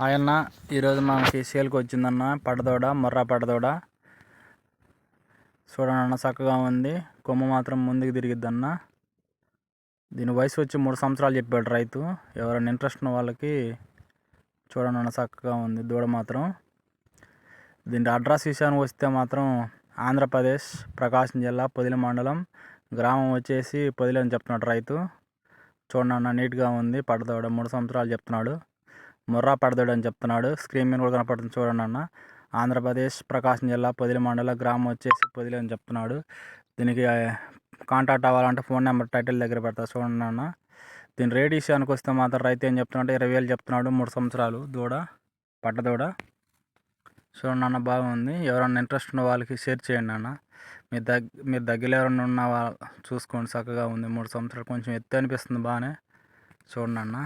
ఆయన్న ఈరోజు మనకి సేల్కి వచ్చిందన్న పడదోడ, మొర్రా పడదోడ. చూడండి అన్న, చక్కగా ఉంది. కొమ్ము మాత్రం ముందుకు తిరిగిద్దన్న. దీని వయసు వచ్చి 3 సంవత్సరాలు చెప్పాడు రైతు. ఎవరైనా ఇంట్రెస్ట్ ఉన్న వాళ్ళకి చూడండి అన్న, చక్కగా ఉంది దూడ మాత్రం. దీని అడ్రస్ విషయానికి వస్తే మాత్రం ఆంధ్రప్రదేశ్, ప్రకాశం జిల్లా, పొదిలి మండలం, గ్రామం వచ్చేసి పొదిలి అని చెప్తున్నాడు రైతు. చూడండి అన్న, నీట్గా ఉంది. పడదోడ 3 సంవత్సరాలు చెప్తున్నాడు. మొర్రా పడదోడు అని చెప్తున్నాడు. స్క్రీన్ మీద కూడా కనపడుతుంది చూడండి అన్న. ఆంధ్రప్రదేశ్, ప్రకాశం జిల్లా, పొదిలి మండల, గ్రామం వచ్చేసి పొదిలి అని చెప్తున్నాడు. దీనికి కాంటాక్ట్ అవ్వాలంటే ఫోన్ నెంబర్ టైటిల్ దగ్గర పెడతా చూడండి అన్న. దీని రేట్ విషయానికి వస్తే మాత్రం రైతు ఏం చెప్తున్నాడు, 20,000 చెప్తున్నాడు. 3 సంవత్సరాలు దూడ, పట్టదూడ. చూడండి అన్న, బాగుంది. ఎవరన్నా ఇంట్రెస్ట్ ఉన్న వాళ్ళకి షేర్ చేయండి అన్న. మీరు దగ్గరలో ఎవరన్నా ఉన్న చూసుకోండి, చక్కగా ఉంది. 3 సంవత్సరాలు కొంచెం ఎత్తు అనిపిస్తుంది బాగానే. చూడండి అన్న.